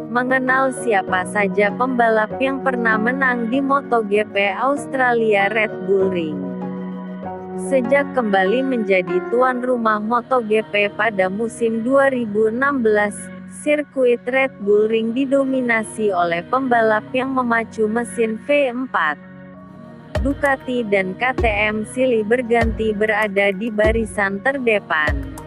mengenal siapa saja pembalap yang pernah menang di MotoGP Australia Red Bull Ring. Sejak kembali menjadi tuan rumah MotoGP pada musim 2016, sirkuit Red Bull Ring didominasi oleh pembalap yang memacu mesin V4. Ducati dan KTM silih berganti berada di barisan terdepan.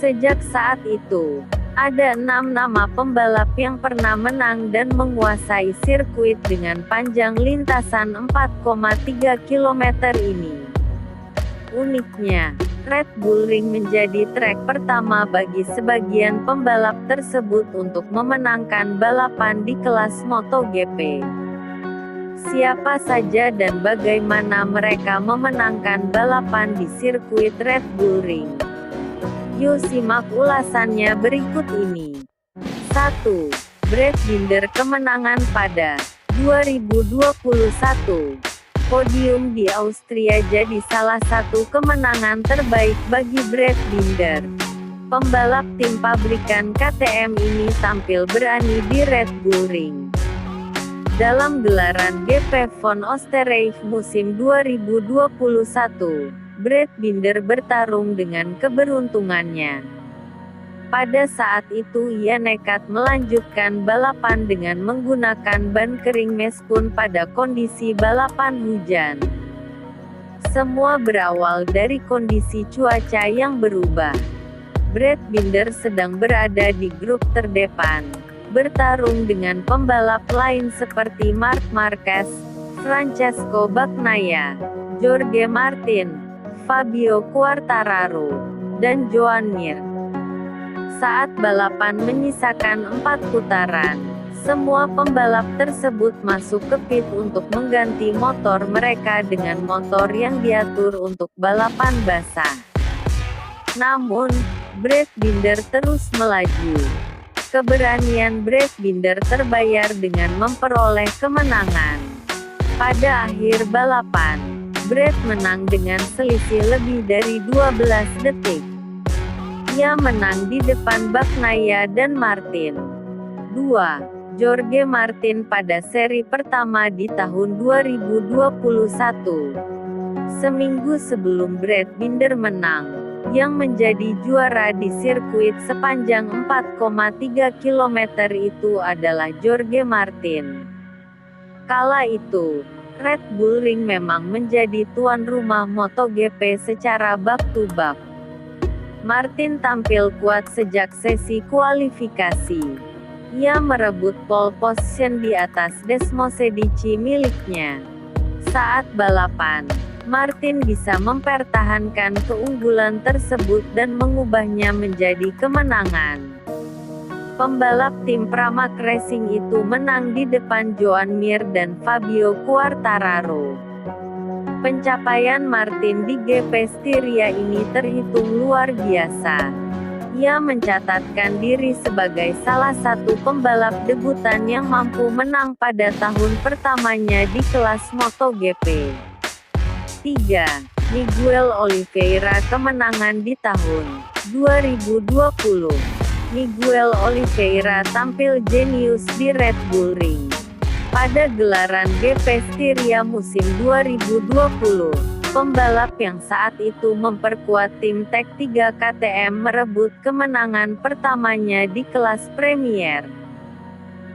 Sejak saat itu, ada 6 nama pembalap yang pernah menang dan menguasai sirkuit dengan panjang lintasan 4,3 km ini. Uniknya, Red Bull Ring menjadi trek pertama bagi sebagian pembalap tersebut untuk memenangkan balapan di kelas MotoGP. Siapa saja dan bagaimana mereka memenangkan balapan di sirkuit Red Bull Ring? Yuk simak ulasannya berikut ini. 1. Brad Binder kemenangan pada 2021. Podium di Austria jadi salah satu kemenangan terbaik bagi Brad Binder. Pembalap tim pabrikan KTM ini tampil berani di Red Bull Ring. Dalam gelaran GP von Oostenrijk musim 2021, Brad Binder bertarung dengan keberuntungannya. Pada saat itu ia nekat melanjutkan balapan dengan menggunakan ban kering meskipun pada kondisi balapan hujan. Semua berawal dari kondisi cuaca yang berubah. Brad Binder sedang berada di grup terdepan, bertarung dengan pembalap lain seperti Marc Marquez, Francesco Bagnaia, Jorge Martin, Fabio Quartararo, dan Joan Mir. Saat balapan menyisakan 4 putaran, semua pembalap tersebut masuk ke pit untuk mengganti motor mereka dengan motor yang diatur untuk balapan basah. Namun, Brad Binder terus melaju. Keberanian Brad Binder terbayar dengan memperoleh kemenangan. Pada akhir balapan, Brad menang dengan selisih lebih dari 12 detik. Ia menang di depan Bagnaia dan Martin. 2. Jorge Martin pada seri pertama di tahun 2021. Seminggu sebelum Brad Binder menang, yang menjadi juara di sirkuit sepanjang 4,3 km itu adalah Jorge Martin. Kala itu, Red Bull Ring memang menjadi tuan rumah MotoGP secara back-to-back. Martin tampil kuat sejak sesi kualifikasi. Ia merebut pole position di atas Desmosedici miliknya. Saat balapan, Martin bisa mempertahankan keunggulan tersebut dan mengubahnya menjadi kemenangan. Pembalap tim Pramac Racing itu menang di depan Joan Mir dan Fabio Quartararo. Pencapaian Martin di GP Styria ini terhitung luar biasa. Ia mencatatkan diri sebagai salah satu pembalap debutan yang mampu menang pada tahun pertamanya di kelas MotoGP. 3. Miguel Oliveira kemenangan di tahun 2020. Miguel Oliveira tampil jenius di Red Bull Ring. Pada gelaran GP Styria musim 2020, pembalap yang saat itu memperkuat tim Tech3 KTM merebut kemenangan pertamanya di kelas Premier.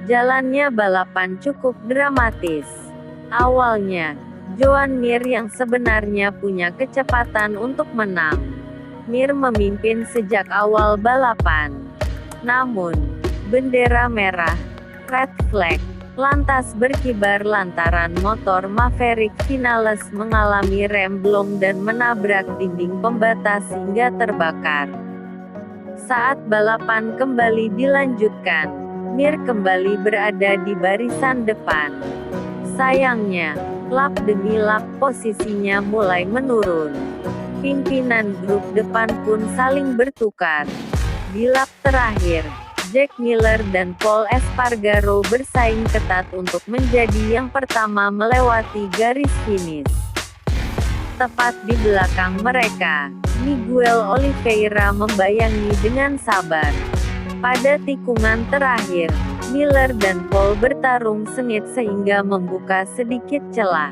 Jalannya balapan cukup dramatis. Awalnya, Joan Mir yang sebenarnya punya kecepatan untuk menang. Mir memimpin sejak awal balapan. Namun, bendera merah, red flag, lantas berkibar lantaran motor Maverick Vinales mengalami remblong dan menabrak dinding pembatas hingga terbakar. Saat balapan kembali dilanjutkan, Mir kembali berada di barisan depan. Sayangnya, lap demi lap posisinya mulai menurun. Pimpinan grup depan pun saling bertukar. Di lap terakhir, Jack Miller dan Paul Espargaro bersaing ketat untuk menjadi yang pertama melewati garis finish. Tepat di belakang mereka, Miguel Oliveira membayangi dengan sabar. Pada tikungan terakhir, Miller dan Paul bertarung sengit sehingga membuka sedikit celah.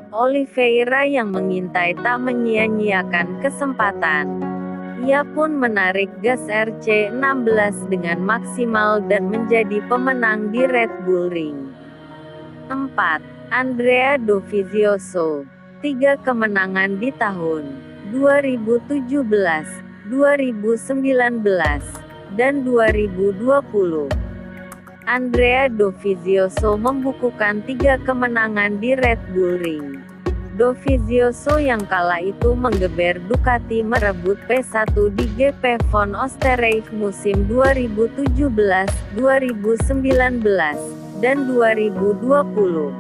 Oliveira yang mengintai tak menyia-nyiakan kesempatan. Ia pun menarik gas RC16 dengan maksimal dan menjadi pemenang di Red Bull Ring. 4. Andrea Dovizioso. 3 kemenangan di tahun 2017, 2019, dan 2020. Andrea Dovizioso membukukan 3 kemenangan di Red Bull Ring. Dovizioso yang kala itu menggeber Ducati merebut P1 di GP von Oostenrijk musim 2017, 2019, dan 2020.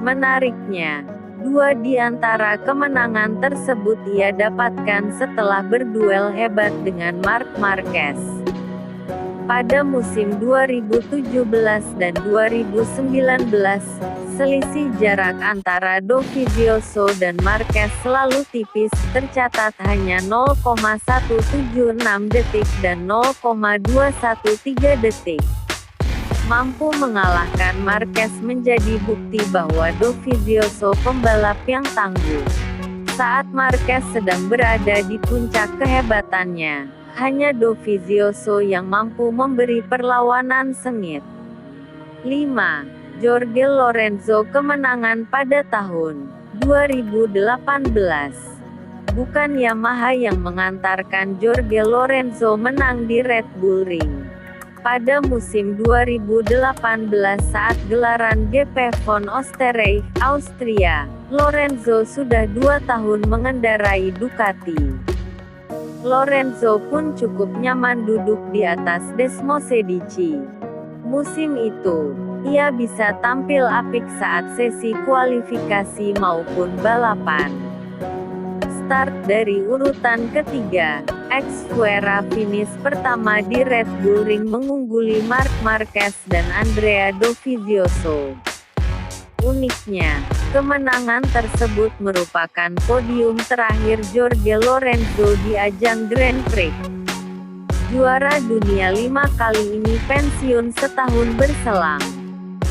Menariknya, 2 di antara kemenangan tersebut ia dapatkan setelah berduel hebat dengan Marc Marquez. Pada musim 2017 dan 2019, selisih jarak antara Dovizioso dan Marquez selalu tipis, tercatat hanya 0,176 detik dan 0,213 detik. Mampu mengalahkan Marquez menjadi bukti bahwa Dovizioso pembalap yang tangguh. Saat Marquez sedang berada di puncak kehebatannya, hanya Dovizioso yang mampu memberi perlawanan sengit. 5. Jorge Lorenzo. Kemenangan pada tahun 2018. Bukan Yamaha yang mengantarkan Jorge Lorenzo menang di Red Bull Ring. Pada musim 2018 saat gelaran GP von Oostenrijk, Austria, Lorenzo sudah 2 tahun mengendarai Ducati. Lorenzo pun cukup nyaman duduk di atas Desmosedici. Musim itu, ia bisa tampil apik saat sesi kualifikasi maupun balapan. Start dari urutan ketiga, Esguerra finish pertama di Red Bull Ring mengungguli Marc Marquez dan Andrea Dovizioso. Uniknya, kemenangan tersebut merupakan podium terakhir Jorge Lorenzo di ajang Grand Prix. Juara dunia 5 kali ini pensiun setahun berselang.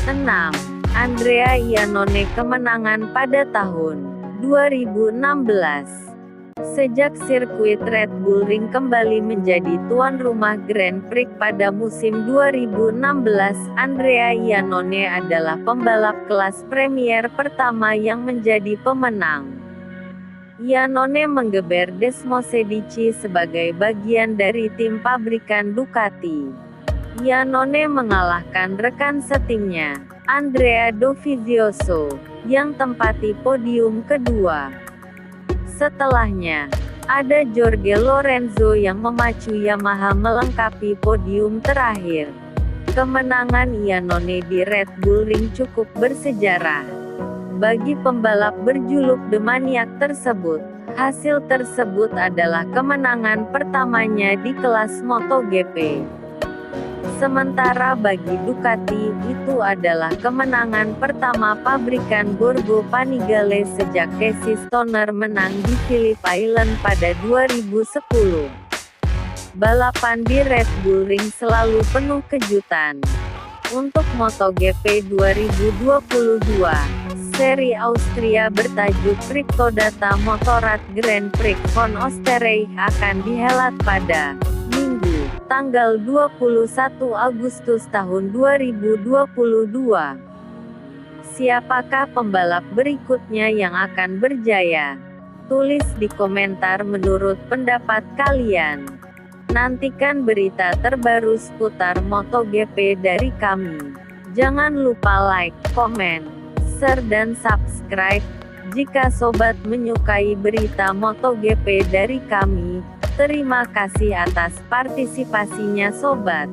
6. Andrea Iannone. Kemenangan pada tahun 2016. Sejak sirkuit Red Bull Ring kembali menjadi tuan rumah Grand Prix pada musim 2016, Andrea Iannone adalah pembalap kelas Premier pertama yang menjadi pemenang. Iannone menggeber Desmosedici sebagai bagian dari tim pabrikan Ducati. Iannone mengalahkan rekan setimnya, Andrea Dovizioso, yang tempati podium kedua. Setelahnya, ada Jorge Lorenzo yang memacu Yamaha melengkapi podium terakhir. Kemenangan Iannone di Red Bull Ring cukup bersejarah. Bagi pembalap berjuluk The Maniac tersebut, hasil tersebut adalah kemenangan pertamanya di kelas MotoGP. Sementara bagi Ducati, itu adalah kemenangan pertama pabrikan Borgo Panigale sejak Casey Stoner menang di Phillip Island pada 2010. Balapan di Red Bull Ring selalu penuh kejutan. Untuk MotoGP 2022, seri Austria bertajuk Triptodata Motorrad Grand Prix von Oostenrijk akan dihelat pada Minggu, tanggal 21 Agustus tahun 2022. Siapakah pembalap berikutnya yang akan berjaya? Tulis di komentar menurut pendapat kalian. Nantikan berita terbaru seputar MotoGP dari kami. Jangan lupa like, komen, share dan subscribe. Jika sobat menyukai berita MotoGP dari kami, terima kasih atas partisipasinya sobat.